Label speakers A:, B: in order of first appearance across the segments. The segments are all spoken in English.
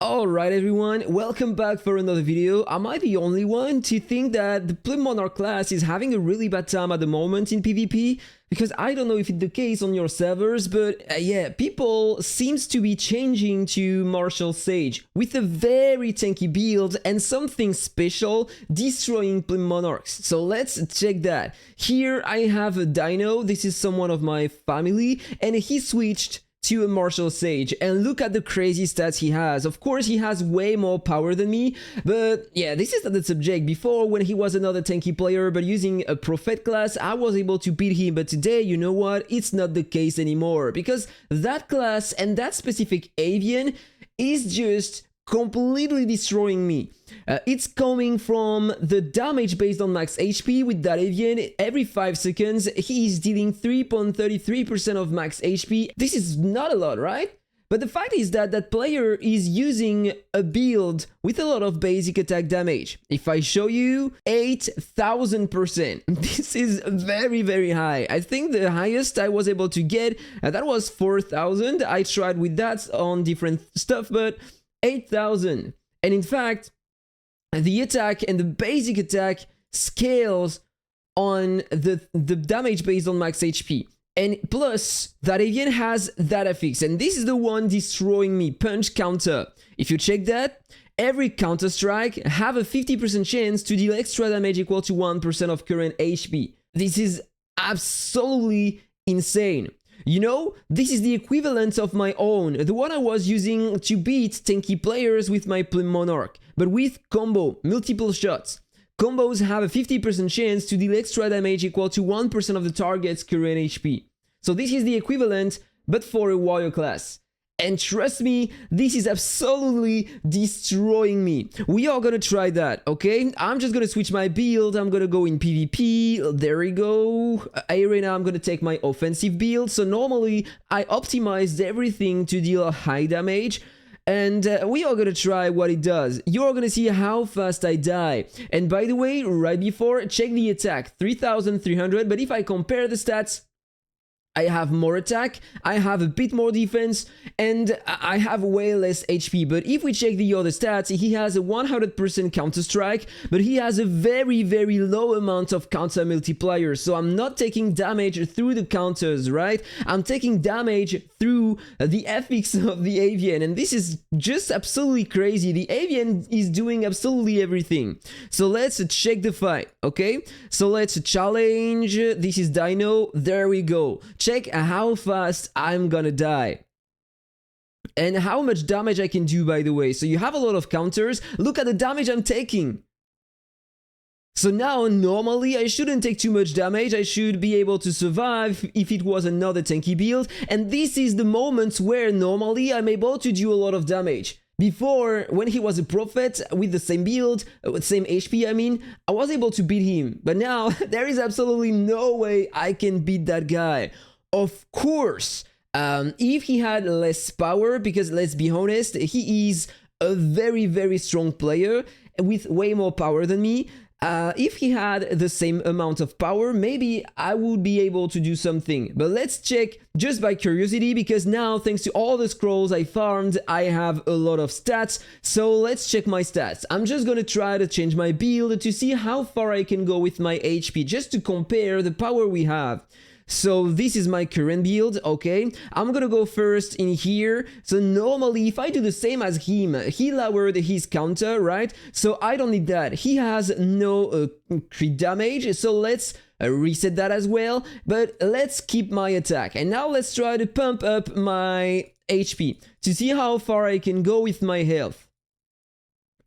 A: Alright everyone, welcome back for another video. Am I the only one to think that the PLUME Monarch class is having a really bad time at the moment in PvP? Because I don't know if it's the case on your servers, but yeah, people seems to be changing to Martial Sage with a very tanky build and something special destroying PLUME Monarchs. So let's check that. Here I have a Dino, this is someone of my family, and he switched to a Martial Sage, and look at the crazy stats he has. Of course, he has way more power than me, but yeah, this is not the subject. Before, when he was another tanky player, but using a Prophet class, I was able to beat him, but today, you know what? It's not the case anymore, because that class and that specific avian is just completely destroying me. It's coming from the damage based on max HP with that avian. Every 5 seconds, he is dealing 3.33% of max HP. This is not a lot, right? But the fact is that that player is using a build with a lot of basic attack damage. If I show you, 8,000%. This is very, very high. I think the highest I was able to get, that was 4,000. I tried with that on different stuff, but 8,000. And in fact, the attack and the basic attack scales on the damage based on max HP. And plus, that avian has that affix, and this is the one destroying me, punch counter. If you check that, every counter strike have a 50% chance to deal extra damage equal to 1% of current HP. This is absolutely insane. You know, this is the equivalent of my own, the one I was using to beat tanky players with my PLUME Monarch, but with combo, multiple shots. Combos have a 50% chance to deal extra damage equal to 1% of the target's current HP. So this is the equivalent, but for a warrior class. And trust me, this is absolutely destroying me. We are gonna try that, okay? I'm just gonna switch my build. I'm gonna go in PvP. There we go. Arena, I'm gonna take my offensive build. So normally, I optimized everything to deal high damage. And we are gonna try what it does. You're gonna see how fast I die. And by the way, right before, check the attack. 3,300, but if I compare the stats, I have more attack, I have a bit more defense, and I have way less HP. But if we check the other stats, he has a 100% counter strike, but he has a very, very low amount of counter multiplier. So I'm not taking damage through the counters, right? I'm taking damage through the FX of the avian, and this is just absolutely crazy. The avian is doing absolutely everything. So let's check the fight, okay? So let's challenge. This is Dino. There we go. Check how fast I'm gonna die. And how much damage I can do, by the way. So you have a lot of counters. Look at the damage I'm taking. So now, normally, I shouldn't take too much damage. I should be able to survive if it was another tanky build. And this is the moments where normally I'm able to do a lot of damage. Before, when he was a Prophet with the same build, same HP I mean, I was able to beat him. But now, there is absolutely no way I can beat that guy. Of course, if he had less power, because let's be honest, he is a very, very strong player with way more power than me. If he had the same amount of power, maybe I would be able to do something. But let's check just by curiosity, because now, thanks to all the scrolls I farmed, I have a lot of stats. So let's check my stats. I'm just gonna try to change my build to see how far I can go with my HP, just to compare the power we have. So this is my current build, okay? I'm gonna go first in here. So normally, if I do the same as him, he lowered his counter, right? So I don't need that. He has no crit damage, so let's reset that as well. But let's keep my attack. And now let's try to pump up my HP to see how far I can go with my health.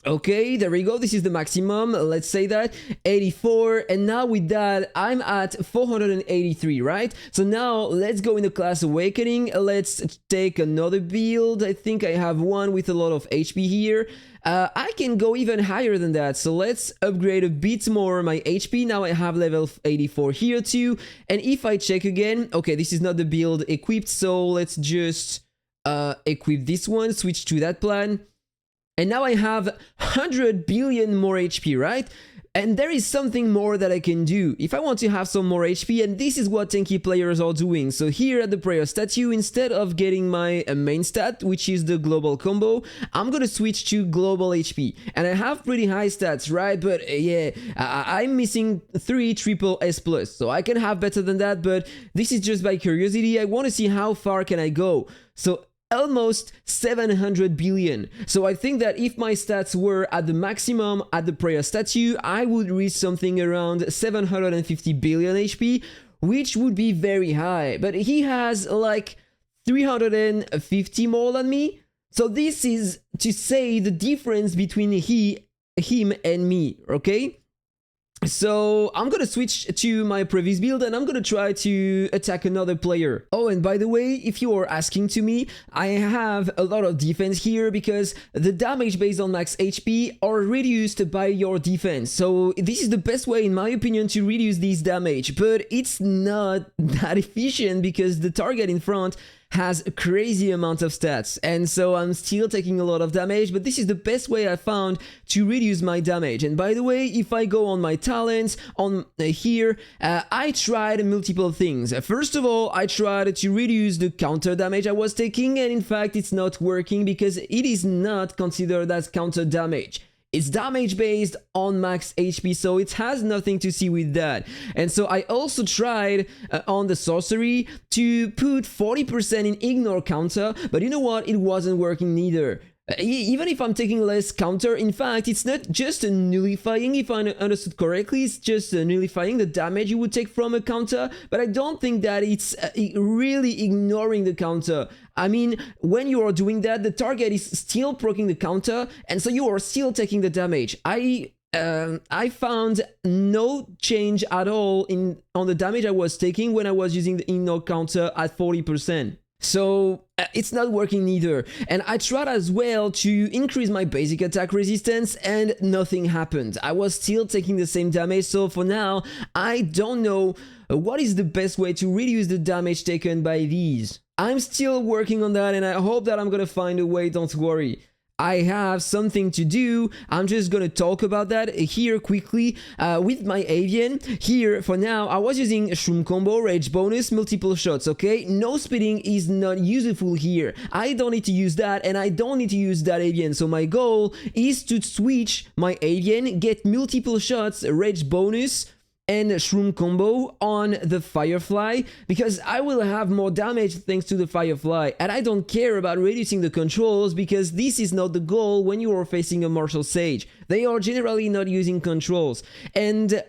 A: Okay, there we go. This is the maximum. Let's say that 84, and now with that I'm at 483, right? So now let's go into class awakening. Let's take another build. I think I have one with a lot of HP here. I can go even higher than that, so let's upgrade a bit more my HP. Now I have level 84 here too. And if I check again, okay, this is not the build equipped, so let's just equip this one, switch to that plan. And now I have 100 billion more HP, right? And there is something more that I can do if I want to have some more HP, and this is what tanky players are doing. So here at the prayer statue, instead of getting my main stat, which is the global combo, I'm gonna switch to global HP. And I have pretty high stats, right? But yeah, I'm missing 3 triple S+, so I can have better than that, but this is just by curiosity. I want to see how far can I go. So almost 700 billion. So I think that if my stats were at the maximum at the prayer statue, I would reach something around 750 billion HP, which would be very high. But he has like 350 more than me. So this is to say the difference between him and me, okay? So I'm gonna switch to my previous build and I'm gonna try to attack another player. Oh, and by the way, if you are asking to me, I have a lot of defense here because the damage based on max HP are reduced by your defense. So this is the best way, in my opinion, to reduce this damage, but it's not that efficient because the target in front has a crazy amount of stats, and so I'm still taking a lot of damage, but this is the best way I found to reduce my damage. And by the way, if I go on my talents on here, I tried multiple things. First of all, I tried to reduce the counter damage I was taking, and in fact it's not working because it is not considered as counter damage. It's damage based on max HP, so it has nothing to see with that. And so I also tried on the sorcery to put 40% in ignore counter, but you know what? It wasn't working neither. Even if I'm taking less counter, in fact, it's not just a nullifying, if I understood correctly, it's just nullifying the damage you would take from a counter, but I don't think that it's really ignoring the counter. I mean, when you are doing that, the target is still proccing the counter, and so you are still taking the damage. I found no change at all on the damage I was taking when I was using the ignore counter at 40%. So it's not working neither. And I tried as well to increase my basic attack resistance and nothing happened. I was still taking the same damage, so for now I don't know what is the best way to reduce the damage taken by these. I'm still working on that and I hope that I'm gonna find a way, don't worry. I have something to do. I'm just gonna talk about that here quickly with my avian. Here, for now, I was using shroom combo, rage bonus, multiple shots, okay? No speeding is not useful here. I don't need to use that, and I don't need to use that avian. So my goal is to switch my avian, get multiple shots, rage bonus, and shroom combo on the firefly, because I will have more damage thanks to the firefly, and I don't care about reducing the controls because this is not the goal when you are facing a martial sage. They are generally not using controls, and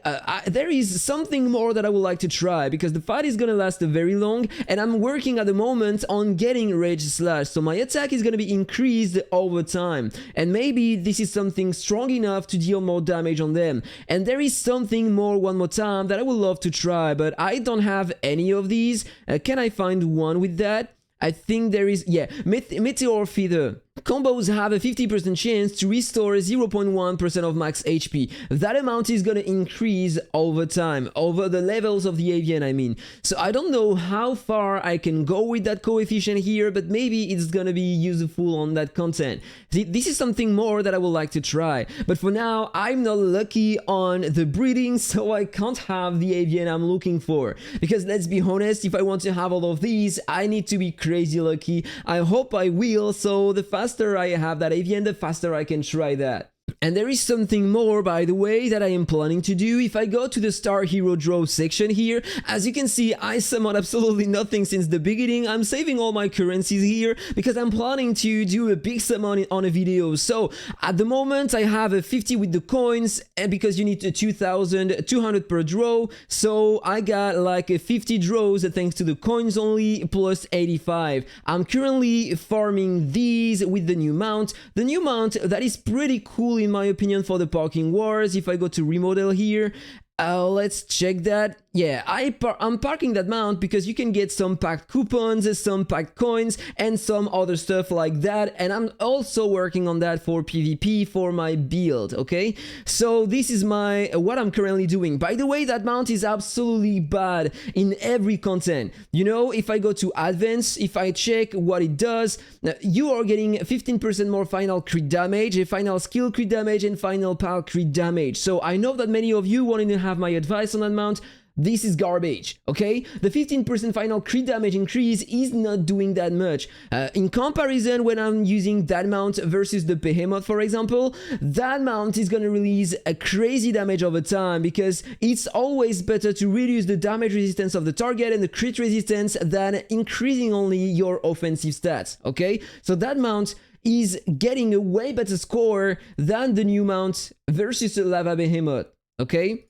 A: there is something more that I would like to try because the fight is gonna last very long and I'm working at the moment on getting rage slash, so my attack is gonna be increased over time, and maybe this is something strong enough to deal more damage on them. And there is something more, one more time, that I would love to try, but I don't have any of these. Can I find one with that? I think there is, yeah, Meteor Feather. Combos have a 50% chance to restore 0.1% of max HP. That amount is gonna increase over time, over the levels of the avian, I mean. So I don't know how far I can go with that coefficient here, but maybe it's gonna be useful on that content. See, this is something more that I would like to try. But for now, I'm not lucky on the breeding, so I can't have the avian I'm looking for. Because let's be honest, if I want to have all of these, I need to be crazy lucky. I hope I will, so the faster I have that avian, the faster I can try that. And there is something more, by the way, that I am planning to do. If I go to the Star Hero Draw section here, as you can see, I summoned absolutely nothing since the beginning. I'm saving all my currencies here because I'm planning to do a big summon on a video. So at the moment, I have a 50 with the coins, and because you need 2,200 per draw, so I got like a 50 draws thanks to the coins only, plus 85. I'm currently farming these with the new mount. The new mount that is pretty cool in my opinion for the parking wars. If I go to remodel here, Let's check that. Yeah, I'm parking that mount because you can get some packed coupons, some packed coins, and some other stuff like that. And I'm also working on that for PvP for my build, okay? So this is what I'm currently doing. By the way, that mount is absolutely bad in every content. You know, if I go to advanced, if I check what it does, you are getting 15% more final crit damage, final skill crit damage, and final power crit damage. So I know that many of you wanting to have my advice on that mount. This is garbage, okay? The 15% final crit damage increase is not doing that much. In comparison, when I'm using that mount versus the Behemoth, for example, that mount is gonna release a crazy damage over time because it's always better to reduce the damage resistance of the target and the crit resistance than increasing only your offensive stats, okay? So that mount is getting a way better score than the new mount versus the Lava Behemoth, okay?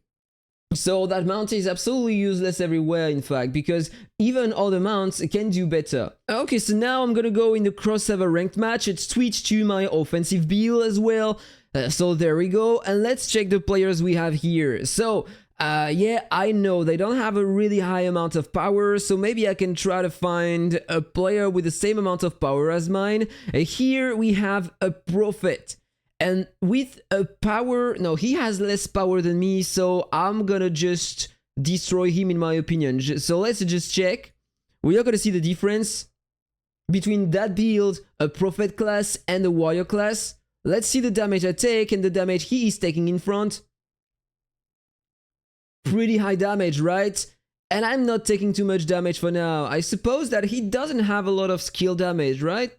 A: So that mount is absolutely useless everywhere, in fact, because even other mounts can do better. Okay, so now I'm gonna go in the crossover ranked match and switch to my offensive build as well. So there we go, and let's check the players we have here. So, yeah, I know they don't have a really high amount of power, so maybe I can try to find a player with the same amount of power as mine. Here we have a Prophet. And with a power, no, he has less power than me, so I'm gonna just destroy him in my opinion. So let's just check. We are gonna see the difference between that build, a Prophet class, and a Warrior class. Let's see the damage I take and the damage he is taking in front. Pretty high damage, right? And I'm not taking too much damage for now. I suppose that he doesn't have a lot of skill damage, right?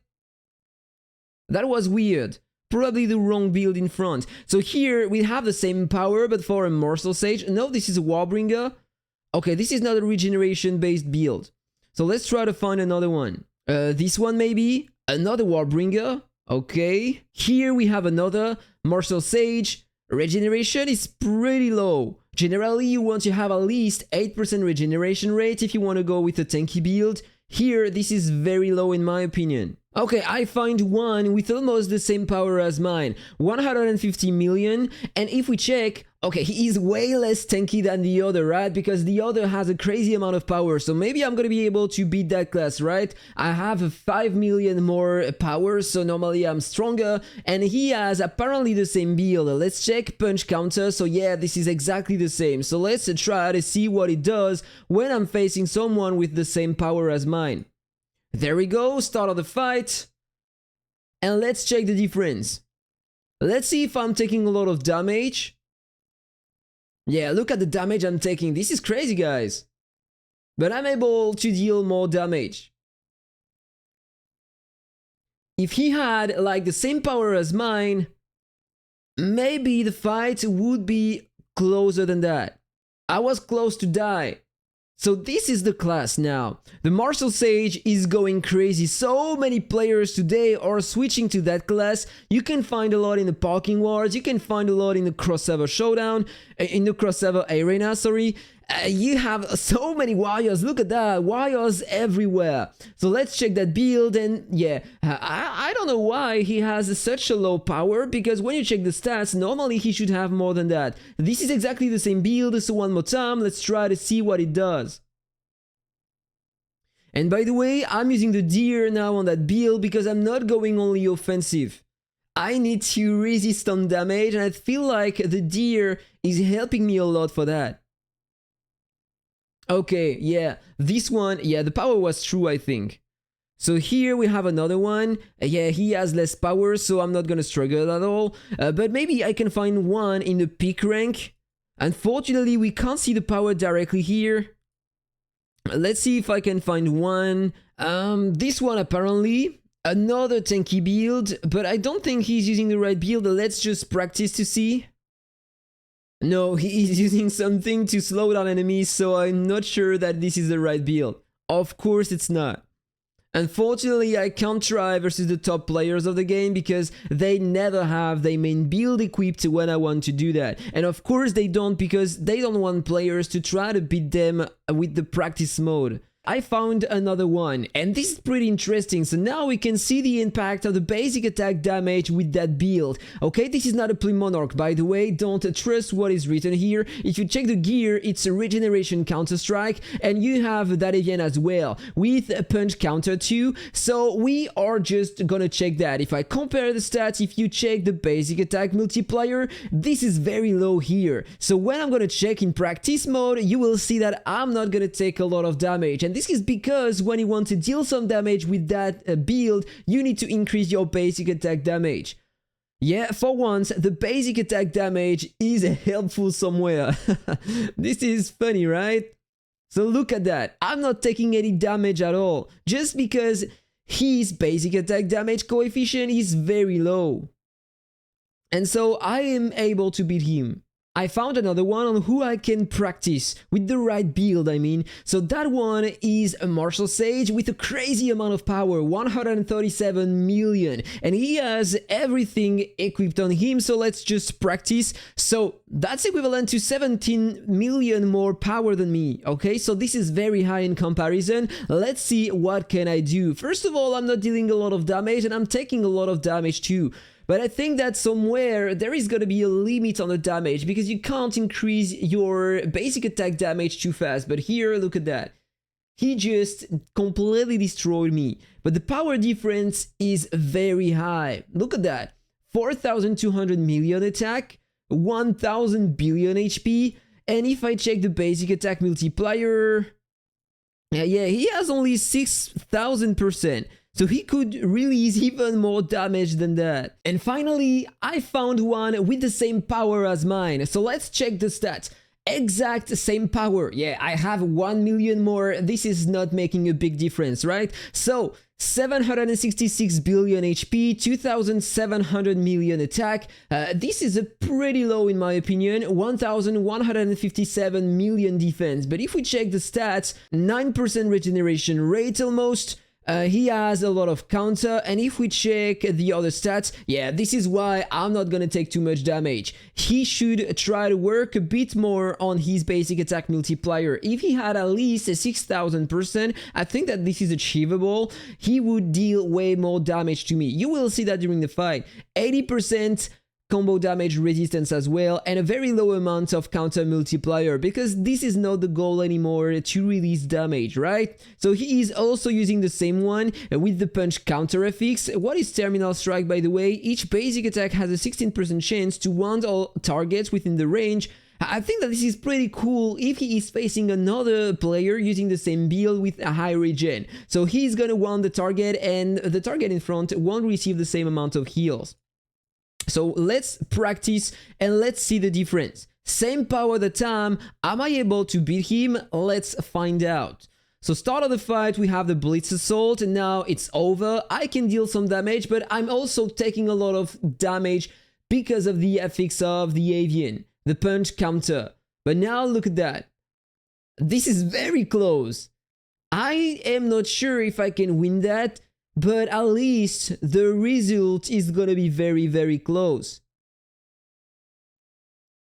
A: That was weird. Probably the wrong build in front. So here we have the same power, but for a Morsel Sage. No, this is a Warbringer. Okay, this is not a regeneration based build. So let's try to find another one. This one maybe? Another Warbringer. Okay. Here we have another Morsel Sage. Regeneration is pretty low. Generally, you want to have at least 8% regeneration rate if you want to go with a tanky build. Here, this is very low in my opinion. Okay, I find one with almost the same power as mine, 150 million, and if we check, okay, he is way less tanky than the other, right? Because the other has a crazy amount of power, so maybe I'm gonna be able to beat that class, right? I have 5 million more power, so normally I'm stronger, and he has apparently the same build. Let's check punch counter, so yeah, this is exactly the same. So let's try to see what it does when I'm facing someone with the same power as mine. There we go, start of the fight. And let's check the difference. Let's see if I'm taking a lot of damage. Yeah, look at the damage I'm taking. This is crazy, guys. But I'm able to deal more damage. If he had like the same power as mine, maybe the fight would be closer than that. I was close to die. So this is the class now. The Morsel Sage is going crazy. So many players today are switching to that class. You can find a lot in the parking wars. You can find a lot in the crossover showdown, in the crossover arena, sorry. You have so many warriors. Look at that, warriors everywhere. So let's check that build, and yeah, I don't know why he has such a low power, because when you check the stats, normally he should have more than that. This is exactly the same build, so one more time, let's try to see what it does. And by the way, I'm using the deer now on that build because I'm not going only offensive. I need to resist some damage, and I feel like the deer is helping me a lot for that. Okay, yeah, this one, yeah, the power was true, I think. So here we have another one. Yeah, he has less power, so I'm not gonna struggle at all. But maybe I can find one in the peak rank. Unfortunately, we can't see the power directly here. Let's see if I can find one. This one apparently. Another tanky build, but I don't think he's using the right build. Let's just practice to see. No, he is using something to slow down enemies, so I'm not sure that this is the right build. Of course it's not. Unfortunately, I can't try versus the top players of the game because they never have their main build equipped when I want to do that. And of course they don't, because they don't want players to try to beat them with the practice mode. I found another one, and this is pretty interesting. So now we can see the impact of the basic attack damage with that build. Okay, this is not a PLUME Monarch, by the way, don't trust what is written here. If you check the gear, it's a regeneration counter strike, and you have that avian as well, with a punch counter too. So we are just gonna check that. If I compare the stats, if you check the basic attack multiplier, this is very low here. So when I'm gonna check in practice mode, you will see that I'm not gonna take a lot of damage, and this is because when you want to deal some damage with that build, you need to increase your basic attack damage. Yeah, for once, the basic attack damage is helpful somewhere. This is funny, right? So look at that. I'm not taking any damage at all, just because his basic attack damage coefficient is very low. And so I am able to beat him. I found another one on who I can practice with the right build, I mean. So that one is a martial sage with a crazy amount of power, 137 million. And he has everything equipped on him, so let's just practice. So that's equivalent to 17 million more power than me, okay? So this is very high in comparison. Let's see what can I do. First of all, I'm not dealing a lot of damage, and I'm taking a lot of damage too. But I think that somewhere there is going to be a limit on the damage, because you can't increase your basic attack damage too fast. But here, look at that. He just completely destroyed me. But the power difference is very high. Look at that. 4,200 million attack, 1,000 billion HP. And if I check the basic attack multiplier, yeah, he has only 6,000%. So he could release even more damage than that. And finally, I found one with the same power as mine. So let's check the stats. Exact same power. Yeah, I have 1 million more. This is not making a big difference, right? So 766 billion HP, 2,700 million attack. This is a pretty low in my opinion. 1,157 million defense. But if we check the stats, 9% regeneration rate almost. He has a lot of counter, and if we check the other stats, yeah, this is why I'm not gonna take too much damage. He should try to work a bit more on his basic attack multiplier. If he had at least 6,000%, I think that this is achievable. He would deal way more damage to me. You will see that during the fight. 80% combo damage resistance as well, and a very low amount of counter multiplier, because this is not the goal anymore, to release damage, right? So he is also using the same one with the punch counter affix. What is terminal strike, by the way? Each basic attack has a 16% chance to wound all targets within the range. I think that this is pretty cool if he is facing another player using the same build with a high regen. So he's gonna wound the target, and the target in front won't receive the same amount of heals. So let's practice and let's see the difference. Same power the time, am I able to beat him? Let's find out. So start of the fight, we have the Blitz Assault, and now it's over. I can deal some damage, but I'm also taking a lot of damage because of the affix of the avian, the punch counter. But now look at that. This is very close. I am not sure if I can win that, but at least the result is gonna be very, very close.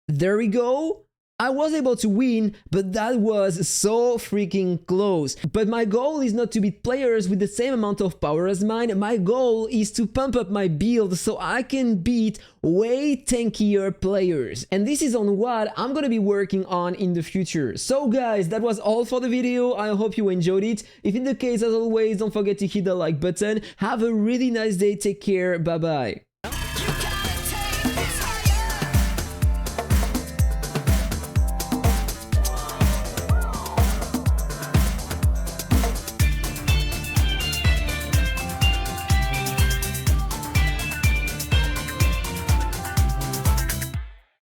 A: There we go. I was able to win, but that was so freaking close. But my goal is not to beat players with the same amount of power as mine. My goal is to pump up my build so I can beat way tankier players. And this is on what I'm gonna be working on in the future. So guys, that was all for the video. I hope you enjoyed it. If it's the case, as always, don't forget to hit the like button. Have a really nice day. Take care. Bye bye.